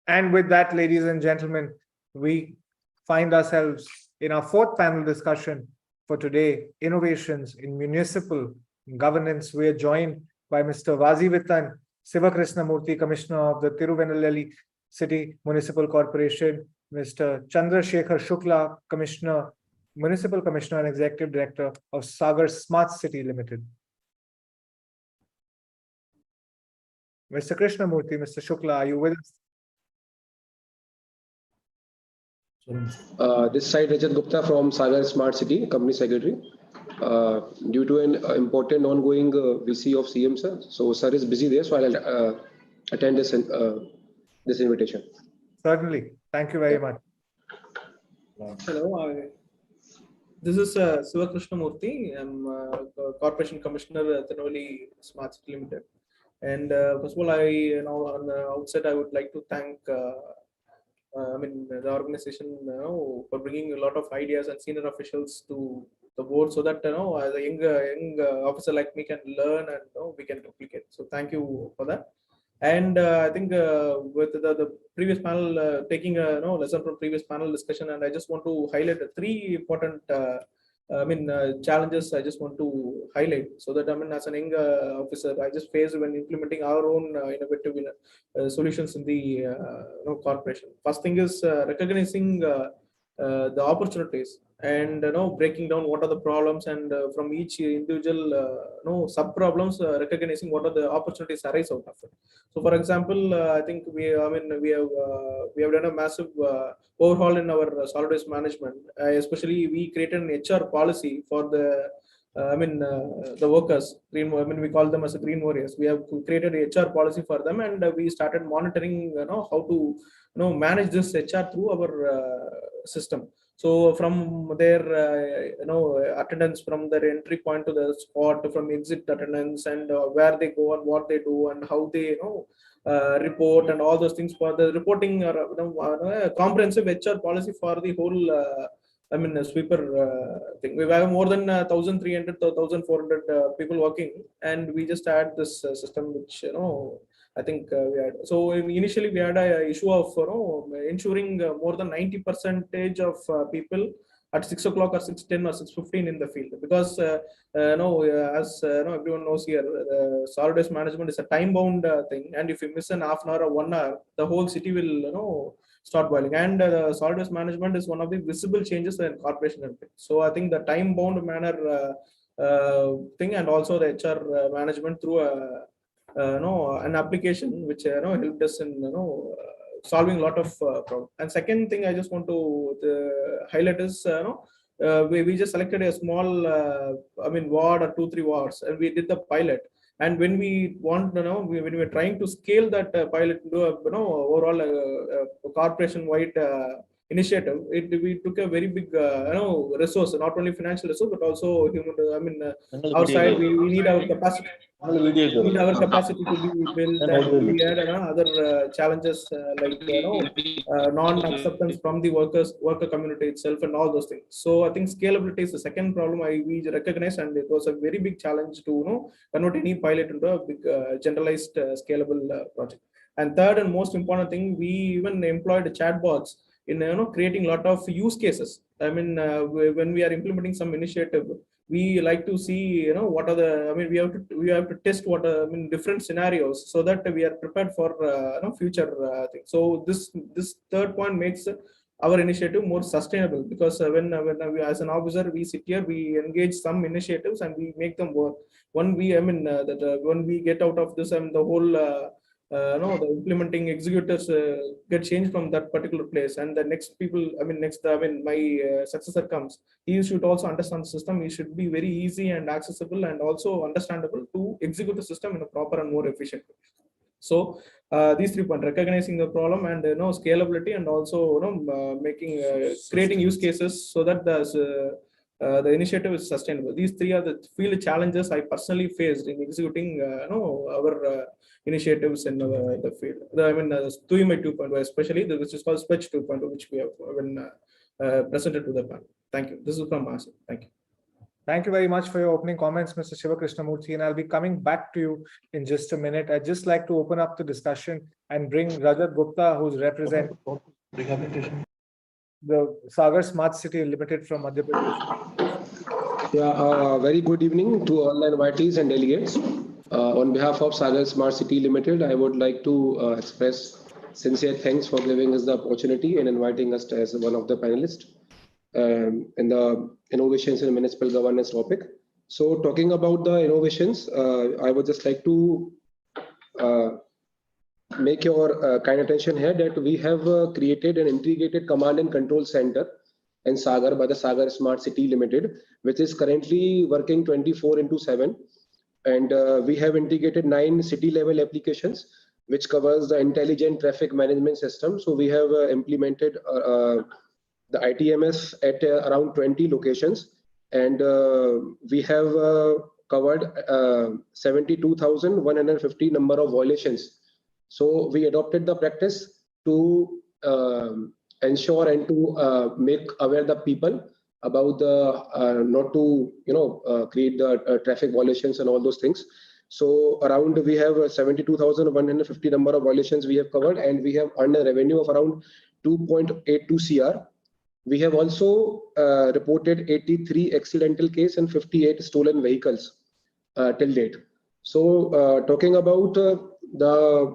And with that, ladies and gentlemen, we find ourselves in our fourth panel discussion for today, Innovations in Municipal Governance. We are joined by Mr. Vazivitan Sivakrishnamurthy, Commissioner of the Tirunelveli City Municipal Corporation, Mr. Chandrasekhar Shukla, Commissioner, Municipal Commissioner and Executive Director of Sagar Smart City Limited. Mr. Krishnamurthy, Mr. Shukla, are you with us? This side Rajat Gupta from Sagar Smart City, Company Secretary. Due to an important ongoing VC of CM sir, so sir is busy there, so I'll attend this invitation. Certainly. Thank you very much. Hello, this is Sivakrishnamurthy. I'm Corporation Commissioner at Tirunelveli Smart City Limited. And first of all, on the outset, I would like to thank the organization for bringing a lot of ideas and senior officials to the board, so that as a young officer like me can learn and we can duplicate. So thank you for that. And I think with the previous panel, taking a lesson from previous panel discussion, and I just want to highlight three important challenges I just want to highlight, so that as an young officer, I just faced when implementing our own innovative solutions in the corporation. First thing is recognizing the opportunities and breaking down what are the problems, and from each individual sub problems, recognizing what are the opportunities arise out of it. So for example, I think we have done a massive overhaul in our solid waste management. Especially we created an HR policy for the the workers, we call them as a green warriors. We have created a HR policy for them, and we started monitoring how to manage this HR through our system. So from their attendance, from their entry point to the spot, from exit attendance, and where they go and what they do and how they report and all those things, for the reporting, comprehensive HR policy for the whole sweeper thing. We have more than 1,300 to 1,400 people working, and we just had this system, which I think we had. So initially we had a issue of ensuring more than 90% of people at 6 o'clock or 6:10 or 6:15 in the field, because as everyone knows here, solid waste management is a time bound thing, and if you miss an half an hour or 1 hour, the whole city will start boiling. And solid waste management is one of the visible changes in corporation. So I think the time bound manner thing, and also the HR management through an application which helped us in solving a lot of problems. And second thing I just want to highlight is we just selected a small ward or 2-3 wards, and we did the pilot. And when we want when we were trying to scale that pilot into a overall corporation wide initiative, we took a very big resource, not only financial resource but also human. Our side, we need our capacity. We need our capacity to be built, and we had other challenges like non-acceptance from the worker community itself, and all those things. So I think scalability is the second problem we recognize, and it was a very big challenge to convert any pilot into a big generalized scalable project. And third and most important thing, we even employed chatbots in creating a lot of use cases. When we are implementing some initiative, we like to see what are the we have to test what different scenarios, so that we are prepared for future things. So this third point makes our initiative more sustainable, because when we, as an officer, we sit here, we engage some initiatives and we make them work. When we when we get out of this, the whole the implementing executors get changed from that particular place, and the next people, my successor comes, he should also understand the system. He should be very easy and accessible and also understandable to execute the system in a proper and more efficient way. So these 3 points: recognizing the problem, and scalability, and also making creating use cases so that the initiative is sustainable. These 3 are the field challenges I personally faced in executing our initiatives in the field. Tuimai 2.0, especially which is called SKOCH 2.0, which we have presented to the panel. Thank you. This is from Master. Thank you. Thank you very much for your opening comments, Mr. Shivakrishnamurthy, and I'll be coming back to you in just a minute. I'd just like to open up the discussion and bring Rajat Gupta, who's representing the Sagar Smart City Limited from Madhya Pradesh. Yeah, very good evening to all the invitees and delegates. On behalf of Sagar Smart City Limited, I would like to express sincere thanks for giving us the opportunity and inviting us as one of the panelists in the innovations in municipal governance topic. So talking about the innovations, I would just like to make your kind attention here that we have created an integrated command and control center in Sagar by the Sagar Smart City Limited, which is currently working 24/7. And we have integrated 9 city level applications, which covers the intelligent traffic management system. So we have implemented the ITMS at around 20 locations, and we have covered 72,150 number of violations. So we adopted the practice to ensure and to make aware the people about the not to create the traffic violations and all those things. So around we have 72,150 number of violations we have covered, and we have earned a revenue of around 2.82 CR. We have also reported 83 accidental case and 58 stolen vehicles till date. So talking about the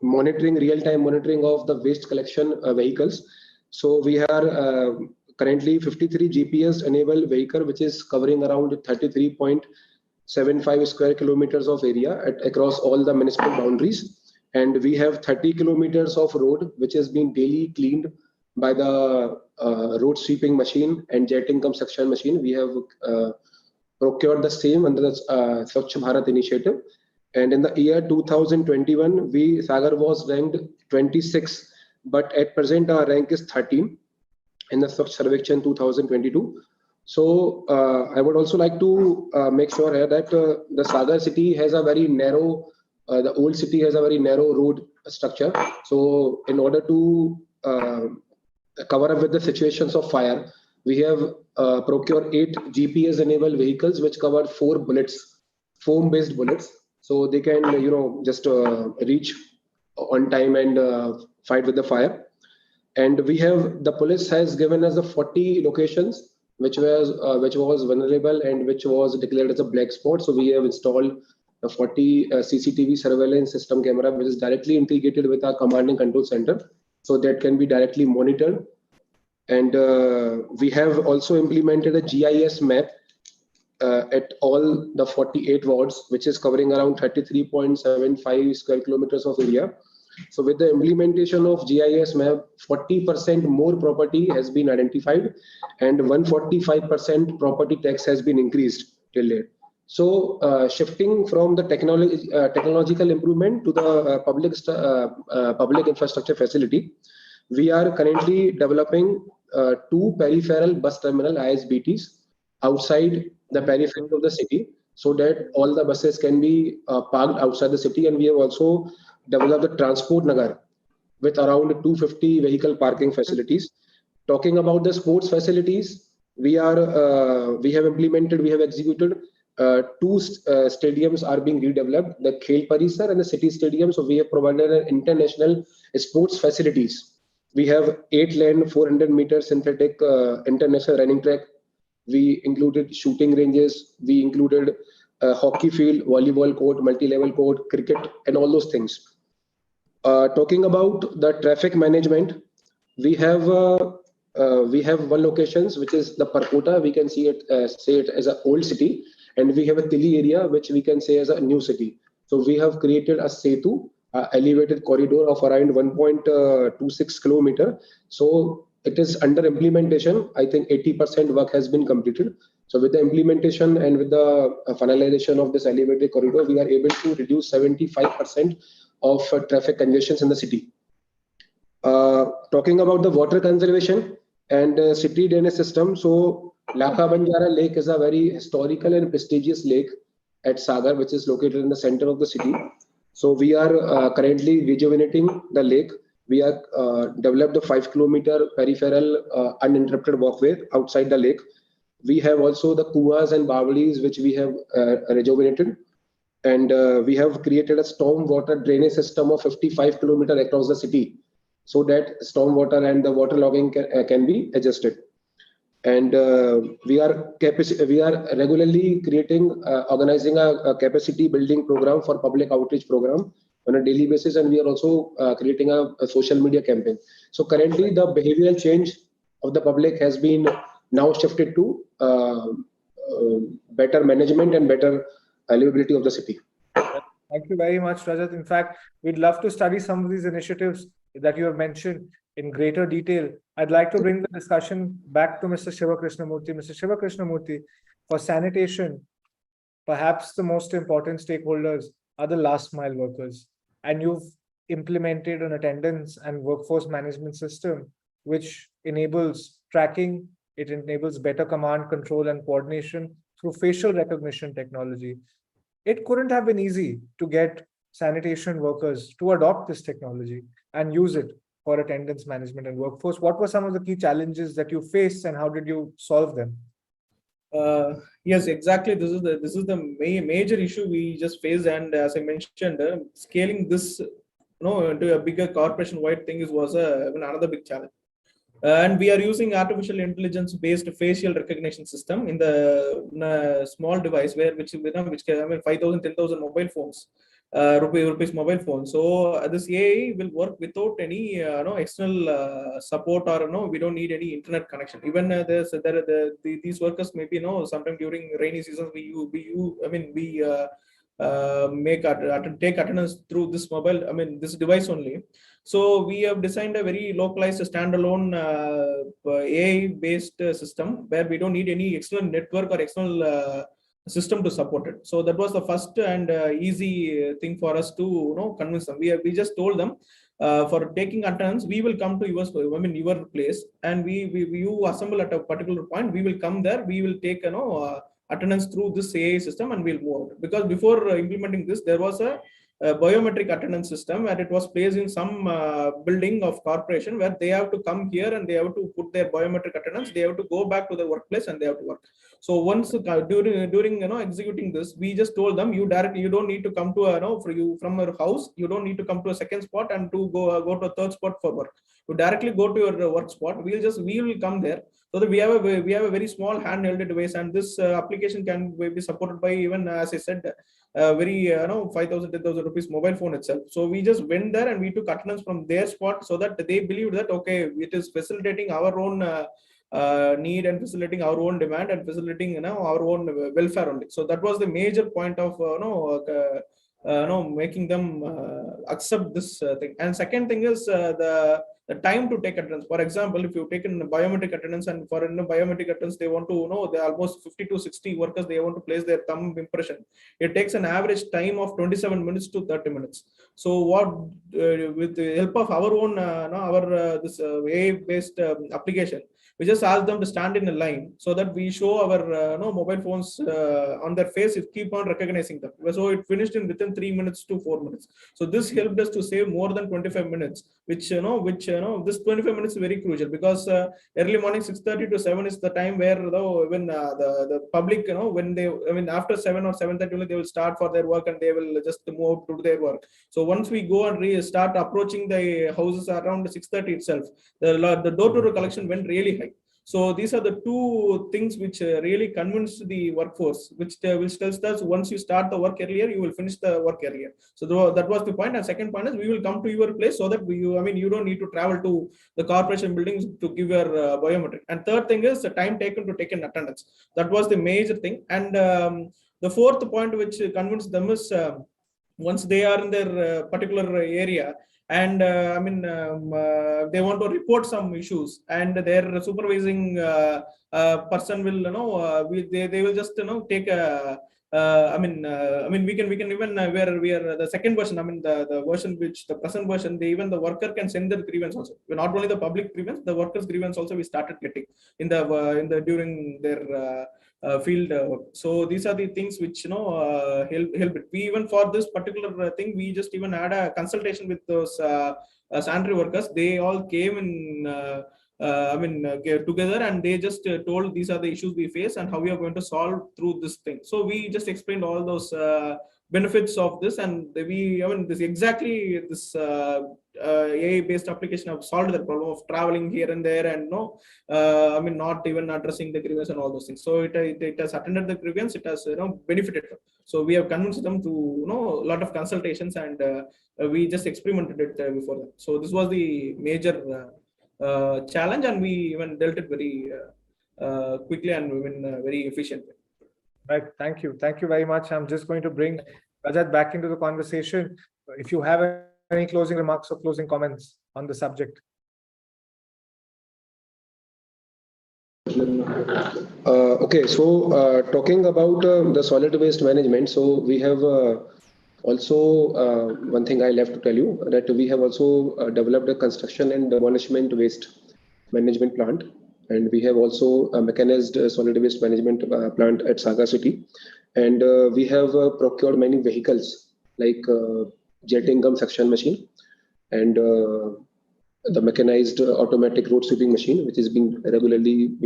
monitoring, real-time monitoring of the waste collection vehicles. So we are currently 53 GPS-enabled vehicle, which is covering around 33.75 square kilometers of area across all the municipal boundaries. And we have 30 kilometers of road, which has been daily cleaned by the road sweeping machine and jetting construction machine. We have procured the same under the SKOCH Bharat initiative. And in the year 2021, Sagar was ranked 26, but at present our rank is 13 in the SKOCH Sarvekshan 2022. So I would also like to make sure here that the Sagar city has a very narrow, the old city has a very narrow road structure. So in order to cover up with the situations of fire, we have procured 8 GPS-enabled vehicles, which cover 4 bullets, foam-based bullets. So they can, just reach on time and fight with the fire. And we have, the police has given us the 40 locations which was vulnerable and which was declared as a black spot. So we have installed a 40 CCTV surveillance system camera, which is directly integrated with our command and control center, so that can be directly monitored. And we have also implemented a GIS map at all the 48 wards, which is covering around 33.75 square kilometers of area. So with the implementation of GIS map, 40% more property has been identified, and 145% property tax has been increased till date. So shifting from the technological improvement to the public infrastructure facility, we are currently developing 2 peripheral bus terminal ISBTs outside the periphery of the city, so that all the buses can be parked outside the city. And we have also developed the Transport Nagar with around 250 vehicle parking facilities. Talking about the sports facilities, we have executed 2 stadiums are being redeveloped, the Khel Parisar and the City Stadium. So we have provided an international sports facilities. We have 8-lane, 400-meter synthetic international running track. We included shooting ranges. We included hockey field, volleyball court, multi-level court, cricket, and all those things. Talking about the traffic management, we have one locations, which is the Parkota. We can say it as an old city, and we have a Tili area, which we can say as a new city. So we have created a Setu, elevated corridor of around 1.26 kilometer. So it is under implementation. I think 80% work has been completed. So with the implementation and with the finalization of this elevated corridor, we are able to reduce 75% of traffic congestions in the city. Talking about the water conservation and city drainage system. So Lakha Banjara Lake is a very historical and prestigious lake at Sagar, which is located in the center of the city. So we are currently rejuvenating the lake. We have developed a 5-kilometer peripheral uninterrupted walkway outside the lake. We have also the kuas and bawalis, which we have rejuvenated. And we have created a storm water drainage system of 55 kilometers across the city, so that storm water and the water logging can be adjusted. And we are regularly organizing a capacity building program for public outreach program on a daily basis, and we are also creating a social media campaign. So currently the behavioral change of the public has been now shifted to better management and better livability of the city. Thank you very much, Rajat. In fact, we'd love to study some of these initiatives that you have mentioned in greater detail. I'd like to bring the discussion back to Mr. Shiva Krishnamurthy. Mr. Shiva Krishnamurthy, for sanitation, perhaps the most important stakeholders are the last mile workers. And you've implemented an attendance and workforce management system, which enables tracking, it enables better command, control, and coordination through facial recognition technology. It couldn't have been easy to get sanitation workers to adopt this technology and use it for attendance management and workforce. What were some of the key challenges that you faced, and how did you solve them? Yes, exactly. This is the major issue we just faced, and as I mentioned, scaling this into a bigger corporation-wide thing was another big challenge. And we are using artificial intelligence based facial recognition system in the small device which can 5,000 10,000 mobile phones, rupees mobile phone. So this AI will work without any external support, or we don't need any internet connection. Even these workers maybe sometime during rainy seasons we take attendance through this this device only. So we have designed a very localized standalone AI based system where we don't need any external network or external system to support it. So that was the first and easy thing for us to convince them. We just told them, for taking attendance, we will come to your place, and you assemble at a particular point. We will come there. We will take attendance through this AI system, and we'll move out. Because before implementing this, there was a biometric attendance system where it was placed in some building of corporation, where they have to come here and they have to put their biometric attendance. They have to go back to their workplace and they have to work. So once during executing this, we just told them, you don't need to come to from your house. You don't need to come to a second spot and to go to a third spot for work. You directly go to your work spot. We will come there. So that we have a very small handheld device, and this application can be supported by even, as I said, very 5,000 10,000 rupees mobile phone itself. So we just went there and we took attendance from their spot, so that they believed that okay, it is facilitating our own need and facilitating our own demand and facilitating our own welfare only. So that was the major point of making them accept this thing. And second thing is the time to take attendance. For example, if you've taken biometric attendance, and for biometric attendance, they want to they almost 50 to 60 workers, they want to place their thumb impression. It takes an average time of 27 minutes to 30 minutes. So what with the help of our own this AI based application, we just ask them to stand in a line, so that we show our mobile phones on their face. It keep on recognizing them. So it finished in within 3 minutes to 4 minutes. So this helped us to save more than 25 minutes, which this 25 minutes is very crucial, because early morning 6:30 to 7 is the time where when the public when they after 7 or 7:30 they will start for their work, and they will just move out to their work. So once we go and start approaching the houses around 6:30 itself, the door-to-door collection went really high. So these are the two things which really convinced the workforce, which tells us once you start the work earlier, you will finish the work earlier. So that was the point. And second point is, we will come to your place, so that you don't need to travel to the corporation buildings to give your biometric. And third thing is the time taken to take in attendance. That was the major thing. And the fourth point which convinced them is once they are in their particular area, and they want to report some issues, and their supervising person will they will just take a we can even where we are the second version, the version which the present version, even the worker can send their grievance also. Not only the public grievance, the workers grievance also we started getting in the during their field work. So these are the things which help it. We even for this particular thing, we just even had a consultation with those sanitary workers. They all came in together, and they just told these are the issues we face and how we are going to solve through this thing. So we just explained all those benefits of this, and this exactly this AI-based application have solved the problem of traveling here and there, and not even addressing the grievance and all those things. So it has attended the grievance, it has benefited them. So we have convinced them to a lot of consultations, and we just experimented it before that. So this was the major challenge, and we even dealt it very quickly and very efficiently. Right. Thank you. Thank you very much. I'm just going to bring Rajat back into the conversation. If you have any closing remarks or closing comments on the subject. Okay, so talking about the solid waste management, so we have also one thing I left to tell you, that we have also developed a construction and demolishment waste management plant, and we have also a mechanized solid waste management plant at Saga City, and we have procured many vehicles like jet income suction machine and the mechanized automatic road sweeping machine, which is regularly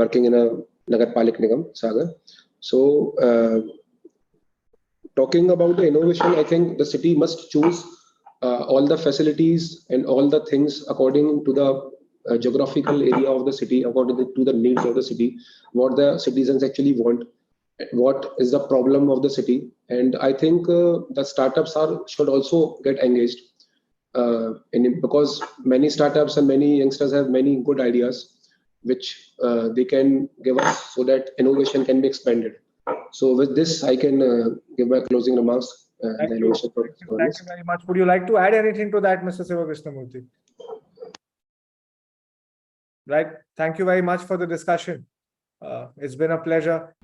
working in a Nagar Palik Nigam, Saga. So talking about the innovation, I think the city must choose all the facilities and all the things according to the geographical area of the city, according to the needs of the city, what the citizens actually want, what is the problem of the city. And I think the startups should also get engaged because many startups and many youngsters have many good ideas which they can give us so that innovation can be expanded. So with this, I can give my closing remarks. Thank you very much. Would you like to add anything to that, Mr. Siva Krishnamurthy? Right. Thank you very much for the discussion. It's been a pleasure.